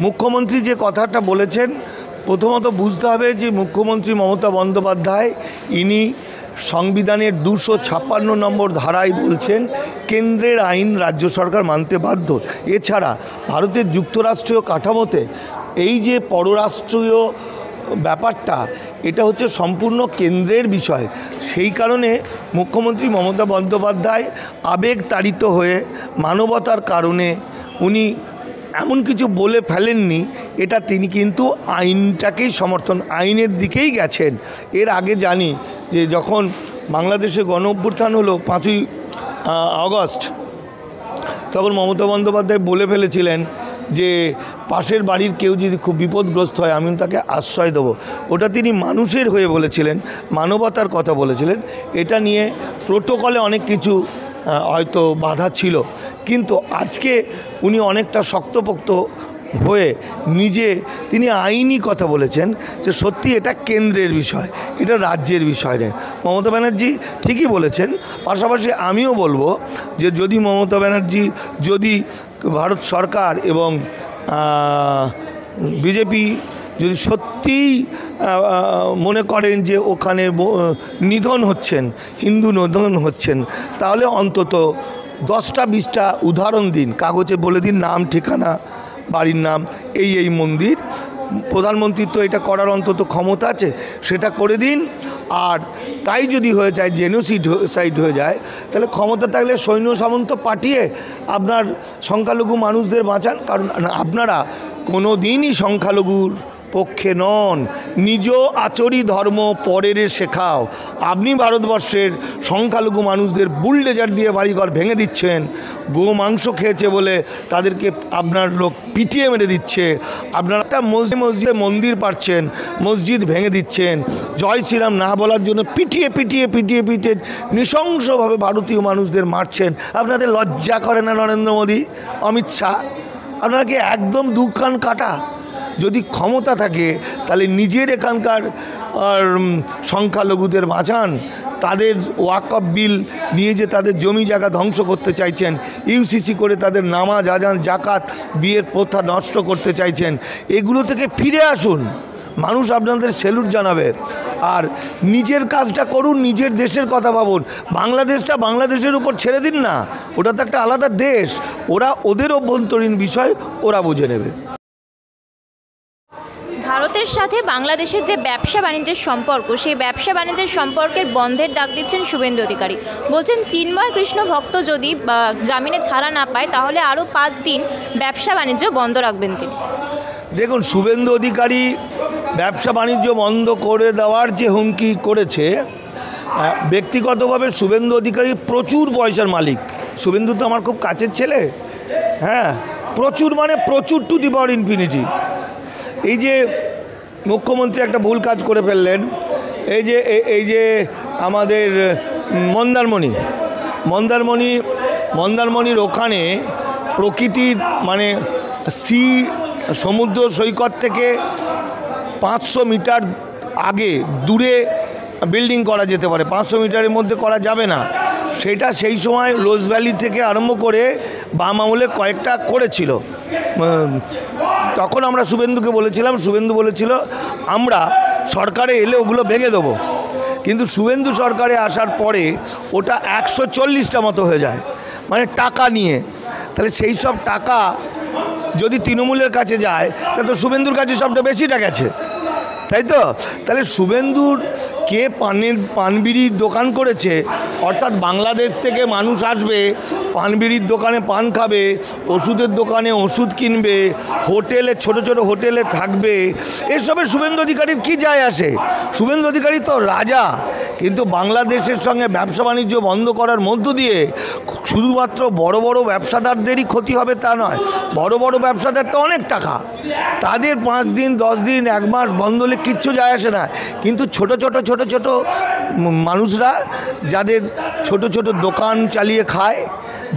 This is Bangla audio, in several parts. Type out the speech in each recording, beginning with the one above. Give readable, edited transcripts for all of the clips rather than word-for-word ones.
মুখ্যমন্ত্রী যে কথাটা বলেছেন, প্রথমত বুঝতে হবে যে মুখ্যমন্ত্রী মমতা বন্দ্যোপাধ্যায় ইনি সংবিধানের 256 নম্বর ধারায় বলছেন কেন্দ্রের আইন রাজ্য সরকার মানতে বাধ্য। এছাড়া ভারতের যুক্তরাষ্ট্রীয় কাঠামোতে এই যে পররাষ্ট্রীয় ব্যাপারটা, এটা হচ্ছে সম্পূর্ণ কেন্দ্রের বিষয়। সেই কারণে মুখ্যমন্ত্রী মমতা বন্দ্যোপাধ্যায় আবেগতাড়িত হয়ে মানবতার কারণে উনি এমন কিছু বলে ফেলেননি, এটা তিনি কিন্তু আইনটাকেই সমর্থন, আইনের দিকেই গেছেন। এর আগে জানি যে যখন বাংলাদেশে গণ অভ্যুত্থান হলো 5ই আগস্ট, তখন মমতা বন্দ্যোপাধ্যায় বলে ফেলেছিলেন যে পাশের বাড়ির কেউ যদি খুব বিপদগ্রস্ত হয় আমি তাকে আশ্রয় দেবো। ওটা তিনি মানুষের হয়ে বলেছিলেন, মানবতার কথা বলেছিলেন। এটা নিয়ে প্রোটোকলে অনেক কিছু হয়তো বাধা ছিল, কিন্তু আজকে উনি অনেকটা শক্তপোক্ত হয়ে তিনি আইনি কথা বলেছেন যে সত্যি এটা কেন্দ্রের বিষয়, এটা রাজ্যের বিষয় নয়। মমতা ব্যানার্জি ঠিকই বলেছেন। পাশাপাশি আমিও বলবো যে যদি মমতা ব্যানার্জি, যদি ভারত সরকার এবং বিজেপি যদি সত্যিই মনে করেন যে ওখানে নিধন হচ্ছেন, হিন্দু নিধন হচ্ছেন, তাহলে অন্তত 10টা 20টা উদাহরণ দিন, কাগজে বলে দিন নাম, ঠিকানা, বাড়ির নাম, এই মন্দির। প্রধানমন্ত্রীর তো এটা করার অন্তত ক্ষমতা আছে, সেটা করে দিন। আর তাই যদি হয়ে যায়, জেনোসাইড হয়ে যায়, তাহলে ক্ষমতা থাকলে সৈন্য সামন্ত পাঠিয়ে আপনার সংখ্যালঘু মানুষদের বাঁচান। কারণ আপনারা কোনো দিনই সংখ্যালঘুর পক্ষে নন। নিজ আচরি ধর্ম পরের শেখাও। আপনি ভারতবর্ষের সংখ্যালঘু মানুষদের বুলডোজার দিয়ে বাড়িঘর ভেঙে দিচ্ছেন। গো মাংস খেয়েছে বলে তাদেরকে আপনার লোক পিটিয়ে মেরে দিচ্ছে। আপনারা একটা মসজিদে মন্দির পাচ্ছেন, মসজিদ ভেঙে দিচ্ছেন। জয় শ্রীরাম না বলার জন্য পিটিয়ে নৃশংসভাবে ভারতীয় মানুষদের মারছেন। আপনাদের লজ্জা করে না নরেন্দ্র মোদী, অমিত শাহ? আপনারা কি একদম দুখান কাটা? যদি ক্ষমতা থাকে তাহলে নিজের এখানকার সংখ্যালঘুদের বাঁচান। তাদের ওয়াকফ বিল নিয়ে যে তাদের জমি জায়গা ধ্বংস করতে চাইছেন, ইউসিসি করে তাদের নামাজ, আজান, জাকাত, বিয়ের প্রথা নষ্ট করতে চাইছেন, এগুলো থেকে ফিরে আসুন। মানুষ আপনাদের স্যালুট জানাবে। আর নিজের কাজটা করুন, নিজের দেশের কথা ভাবুন। বাংলাদেশটা বাংলাদেশের উপর ছেড়ে দিন না, ওটা তো একটা আলাদা দেশ। ওদের অভ্যন্তরীণ বিষয় ওরা বুঝে নেবে। ভারতের সাথে বাংলাদেশের যে ব্যবসা বাণিজ্যের সম্পর্ক, সেই ব্যবসা বাণিজ্যের সম্পর্কের বন্ধের ডাক দিচ্ছেন শুভেন্দু অধিকারী। বলছেন চিন্ময় কৃষ্ণ ভক্ত যদি জামিনে ছাড়া না পায় তাহলে আরও 5 দিন ব্যবসা বাণিজ্য বন্ধ রাখবেন তিনি। দেখুন, শুভেন্দু অধিকারী ব্যবসা বাণিজ্য বন্ধ করে দেওয়ার যে হুমকি করেছে, ব্যক্তিগতভাবে শুভেন্দু অধিকারী প্রচুর পয়সার মালিক। শুভেন্দু তো আমার খুব কাছের ছেলে, হ্যাঁ, প্রচুর মানে প্রচুর, টু দি পাওয়ার ইনফিনিটি। এই যে মুখ্যমন্ত্রী একটা ভুল কাজ করে ফেললেন, এই যে আমাদের মন্দারমণির ওখানে প্রকৃতির মানে সমুদ্র সৈকত থেকে 500 মিটার আগে দূরে বিল্ডিং করা যেতে পারে, 500 মিটারের মধ্যে করা যাবে না। সেটা সেই সময় রোজ ভ্যালি থেকে আরম্ভ করে বাম আমলে কয়েকটা করেছিল। তখন আমরা শুভেন্দুকে বলেছিলাম, শুভেন্দু বলেছিল আমরা সরকারে এলে ওগুলো ভেঙে দেবো। কিন্তু শুভেন্দু সরকারে আসার পরে ওটা 140টা মতো হয়ে যায়, মানে টাকা নিয়ে। তাহলে সেই সব টাকা যদি তৃণমূলের কাছে যায়, তাহলে তো শুভেন্দুর কাছে সবটা বেশিটা গেছে, তাই তো? তাহলে শুভেন্দুর কে পানবিড়ির দোকান করেছে, অর্থাৎ বাংলাদেশ থেকে মানুষ আসবে, পানবিড়ির দোকানে পান খাবে, ওষুধের দোকানে ওষুধ কিনবে, হোটেলে ছোট হোটেলে থাকবে, এসবে শুভেন্দু অধিকারীর কী যায় আসে? শুভেন্দু অধিকারী তো রাজা। কিন্তু বাংলাদেশের সঙ্গে ব্যবসা বাণিজ্য বন্ধ করার মধ্য দিয়ে শুধুমাত্র বড় বড় ব্যবসাদারদেরই ক্ষতি হবে তা নয়। বড় বড় ব্যবসাদার তো অনেক টাকা, তাদের 5 দিন 10 দিন 1 মাস বন্ধ হলে কিচ্ছু যায় আসে না। কিন্তু ছোট ছোট মানুষরা যাদের ছোট দোকান চালিয়ে খায়,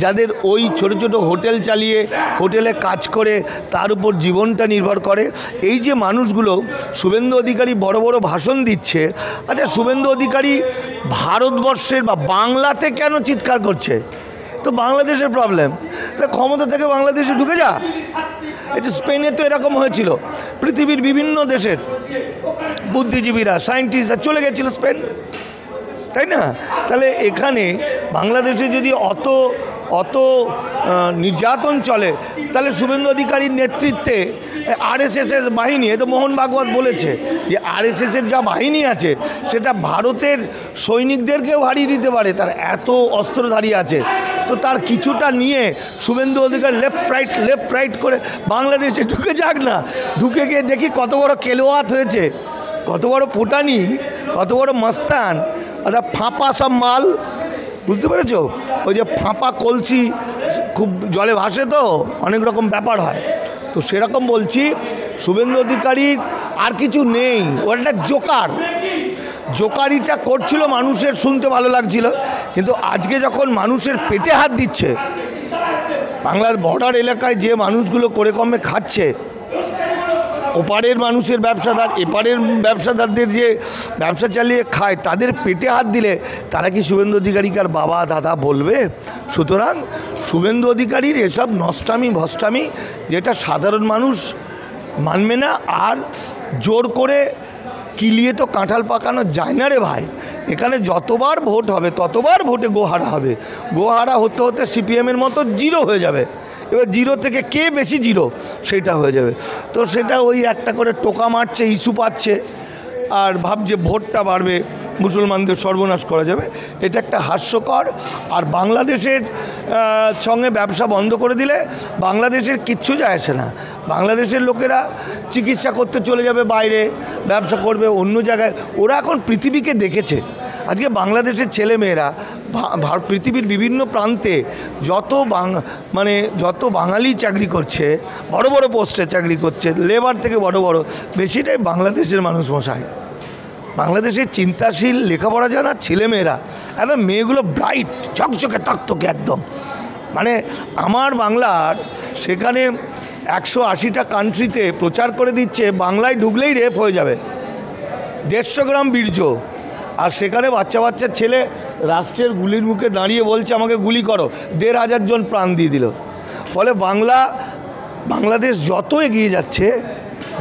যাদের ওই ছোট হোটেল চালিয়ে হোটেলে কাজ করে তার উপর জীবনটা নির্ভর করে, এই যে মানুষগুলো, শুভেন্দু অধিকারী বড় বড় ভাষণ দিচ্ছে। আচ্ছা, শুভেন্দু অধিকারী ভারতবর্ষের বা বাংলাতে কেন চিৎকার করছে? তো বাংলাদেশের প্রবলেম, ক্ষমতা থেকে বাংলাদেশে ঢুকে যা। এই যে স্পেনে তো এরকম হয়েছিল, পৃথিবীর বিভিন্ন দেশের বুদ্ধিজীবীরা সায়েন্টিস্টরা চলে গেছিল স্পেন, তাই না? তাহলে এখানে বাংলাদেশে যদি অত নির্যাতন চলে, তাহলে শুভেন্দু অধিকারীর নেতৃত্বে আরএসএসের বাহিনী, এ তো মোহন ভাগবত বলেছে যে আরএসএসের যা বাহিনী আছে সেটা ভারতের সৈনিকদেরকেও হারিয়ে দিতে পারে, তার এত অস্ত্রধারী আছে। তো তার কিছুটা নিয়ে শুভেন্দু অধিকারী লেফট রাইট করে বাংলাদেশে ঢুকে যাক না, ঢুকে গিয়ে দেখি কত বড় কেলোয়াত হয়েছে, কত বড় পোটানি, কত বড় মস্তান, অর্থাৎ ফাঁপা সব মাল, বুঝতে পেরেছো? ওই যে ফাঁপা কলসি খুব জলে ভাসে, তো অনেক রকম ব্যাপার হয়। তো সেরকম বলছি, শুভেন্দু অধিকারীর আর কিছু নেই, ও একটা জোকারিটা করছিল, মানুষের শুনতে ভালো লাগছিল, কিন্তু আজকে যখন মানুষের পেটে হাত দিচ্ছে, বাংলার বর্ডার এলাকায় যে মানুষগুলো করে কমে খাচ্ছে, ওপারের মানুষের ব্যবসাদার এপারের ব্যবসাদারদের যে ব্যবসা চালিয়ে খায়, তাদের পেটে হাত দিলে তারা কি শুভেন্দু অধিকারীকার বাবা দাদা বলবে? সুতরাং শুভেন্দু অধিকারীর এসব নষ্টামি ভষ্টামি যেটা সাধারণ মানুষ মানবে না, আর জোর করে কিলিয়ে তো কাঁঠাল পাকানো যায় না রে ভাই। এখানে যতবার ভোট হবে ততবার ভোটে গোহারা হবে, গোহারা হতে হতে সিপিএমের মতো জিরো হয়ে যাবে। এবার জিরো থেকে কে বেশি জিরো সেটা হয়ে যাবে। তো সেটা ওই একটা করে টোকা মারছে, ইস্যু পাচ্ছে, আর ভাবছে ভোটটা বাড়বে, মুসলমানদের সর্বনাশ করা যাবে। এটা একটা হাস্যকর। আর বাংলাদেশের সঙ্গে ব্যবসা বন্ধ করে দিলে বাংলাদেশের কিচ্ছু যায় আসে না। বাংলাদেশের লোকেরা চিকিৎসা করতে চলে যাবে বাইরে, ব্যবসা করবে অন্য জায়গায়। ওরা এখন পৃথিবীকে দেখেছে। আজকে বাংলাদেশের ছেলেমেয়েরা পৃথিবীর বিভিন্ন প্রান্তে যত বাঙালি চাকরি করছে, বড় বড় পোস্টে চাকরি করছে, লেবার থেকে বড় বেশিটাই বাংলাদেশের মানুষ মশাই। বাংলাদেশের চিন্তাশীল লেখাপড়া জানা ছেলেমেয়েরা, একদম মেয়েগুলো ব্রাইট, চকচকে তকতকে একদম। আমার বাংলার সেখানে 180টা কান্ট্রিতে প্রচার করে দিচ্ছে বাংলায় ঢুকলেই রেপ হয়ে যাবে, 150 গ্রাম বীর্য। আর সেখানে বাচ্চা ছেলে রাষ্ট্রের গুলির মুখে দাঁড়িয়ে বলছে আমাকে গুলি করো, 1500 জন প্রাণ দিয়ে দিল। ফলে বাংলাদেশ যত এগিয়ে যাচ্ছে,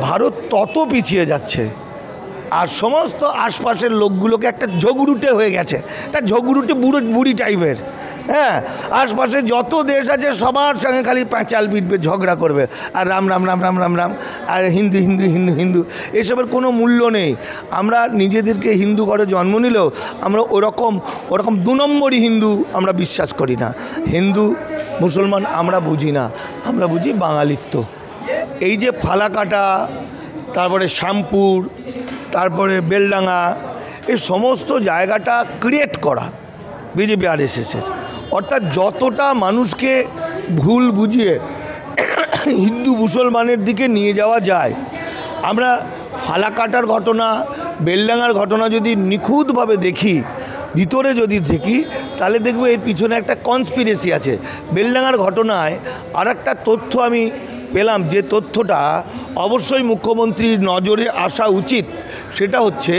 ভারত তত পিছিয়ে যাচ্ছে। আর সমস্ত আশপাশের লোকগুলোকে একটা ঝগড়ুটে হয়ে গেছে, একটা ঝগড়ুটে বুড়ি টাইপের। হ্যাঁ, আশপাশে যত দেশ আছে সবার সঙ্গে খালি প্যাঁচাল পিটবে, ঝগড়া করবে, আর রাম রাম রাম রাম রাম রাম, আর হিন্দু হিন্দু হিন্দু হিন্দু, এসবের কোনো মূল্য নেই। আমরা নিজেদেরকে হিন্দু ঘরে জন্ম নিলেও আমরা ওরকম 2 নম্বরই হিন্দু আমরা বিশ্বাস করি না। হিন্দু মুসলমান আমরা বুঝি না, আমরা বুঝি বাঙালিত্ব। এই যে ফালাকাটা, তারপরে শ্যামপুর, তারপরে বেলডাঙ্গা, এই সমস্ত জায়গাটা ক্রিয়েট করা বিজেপি আরএসএসের। অর্থাৎ যতটা মানুষকে ভুল বুঝিয়ে হিন্দু মুসলমানের দিকে নিয়ে যাওয়া যায়। আমরা ফালাকাটার ঘটনা, বেলডাঙ্গার ঘটনা যদি নিখুঁতভাবে দেখি, ভিতরে যদি দেখি, তাহলে দেখব এর পিছনে একটা কনস্পিরেসি আছে। বেলডাঙ্গার ঘটনায় আর একটা তথ্য আমি পেলাম, যে তথ্যটা অবশ্যই মুখ্যমন্ত্রীর নজরে আসা উচিত। সেটা হচ্ছে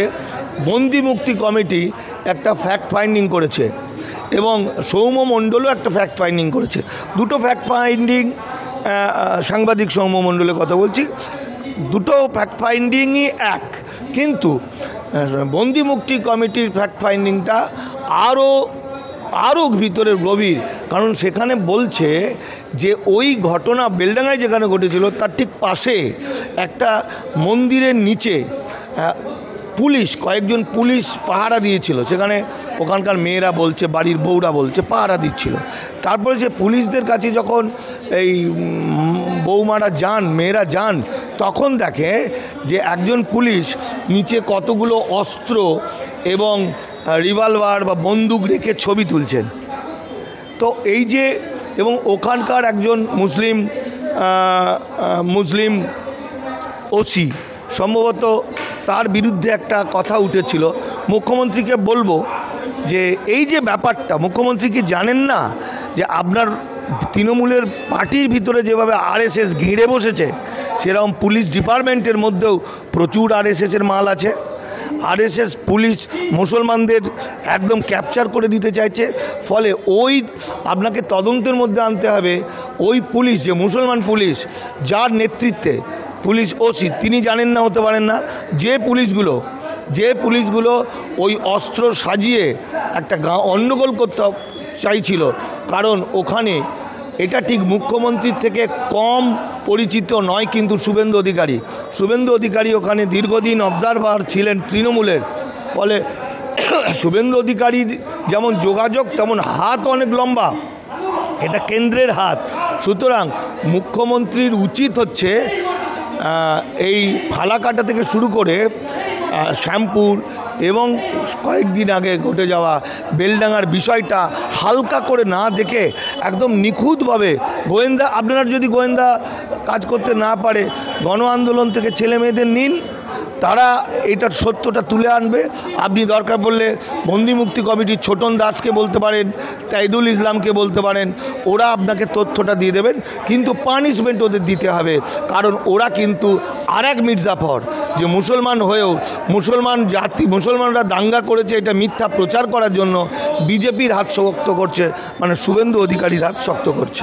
বন্দি মুক্তি কমিটি একটা ফ্যাক্ট ফাইন্ডিং করেছে, এবং সৌম্য মণ্ডলও একটা ফ্যাক্ট ফাইন্ডিং করেছে। দুটো ফ্যাক্ট ফাইন্ডিং, সাংবাদিক সৌম্য মণ্ডলের কথা বলছি, দুটো ফ্যাক্ট ফাইন্ডিংই এক, কিন্তু বন্দি মুক্তি কমিটির ফ্যাক্ট ফাইন্ডিংটা আরও ভিতরে গভীর। কারণ সেখানে বলছে যে ওই ঘটনা বেলডাঙ্গায় যেখানে ঘটেছিল তার ঠিক পাশে একটা মন্দিরের নিচে কয়েকজন পুলিশ পাহারা দিয়েছিল। সেখানে ওখানকার মেয়েরা বলছে, বাড়ির বউরা বলছে পাহারা দিচ্ছিল। তারপরে যে পুলিশদের কাছে যখন এই বৌমারা যান, মেয়েরা যান, তখন দেখে যে একজন পুলিশ নিচে কতগুলো অস্ত্র এবং রিভলভার বা বন্দুক রেখে ছবি তুলছেন। তো এই যে, এবং ওখানকার একজন মুসলিম ওসি, সম্ভবত তার বিরুদ্ধে একটা কথা উঠেছিল। মুখ্যমন্ত্রীকে বলবো যে এই যে ব্যাপারটা, মুখ্যমন্ত্রী কি জানেন না যে আপনার তৃণমূলের পার্টির ভিতরে যেভাবে আরএসএস ঘিরে বসেছে, সেরকম পুলিশ ডিপার্টমেন্টের মধ্যেও প্রচুর আরএসএসের মাল আছে। আরএসএস পুলিশ মুসলমানদের একদম ক্যাপচার করে দিতে চাইছে। ফলে ওই আপনাকে তদন্তের মধ্যে আনতে হবে ওই পুলিশ, যে মুসলমান পুলিশ যার নেতৃত্বে পুলিশ ওসি, তিনি জানেন না, হতে পারেন না, যে পুলিশগুলো ওই অস্ত্র সাজিয়ে একটা গণ্ডগোল করতে চাইছিল। কারণ ওখানে এটা ঠিক মুখ্যমন্ত্রীর থেকে কম পরিচিত নয় কিন্তু শুভেন্দু অধিকারী ওখানে দীর্ঘদিন অবজারভার ছিলেন তৃণমূলের। ফলে শুভেন্দু অধিকারী যেমন যোগাযোগ তেমন হাত অনেক লম্বা, এটা কেন্দ্রের হাত। সুতরাং মুখ্যমন্ত্রীর উচিত হচ্ছে এই ফালাকাটা থেকে শুরু করে শ্যামপুর এবং কয়েকদিন আগে ঘটে যাওয়া বেলডাঙ্গার বিষয়টা হালকা করে না দেখে একদম নিখুঁতভাবে গোয়েন্দা, আপনারা যদি গোয়েন্দা কাজ করতে না পারে গণ আন্দোলন থেকে ছেলে মেয়েদের নিন, তারা এটার সত্যটা তুলে আনবে। আপনি দরকার পড়লে বন্দি মুক্তি কমিটির ছোটন দাসকে বলতে পারেন, তাইদুল ইসলামকে বলতে পারেন, ওরা আপনাকে তথ্যটা দিয়ে দেবেন। কিন্তু পানিশমেন্ট ওদের দিতে হবে, কারণ ওরা কিন্তু আর এক মির্জাফর, যে মুসলমান হয়েও মুসলমানরা দাঙ্গা করেছে এটা মিথ্যা প্রচার করার জন্য বিজেপির হাত শক্ত করছে, মানে শুভেন্দু অধিকারীর হাত শক্ত করছে।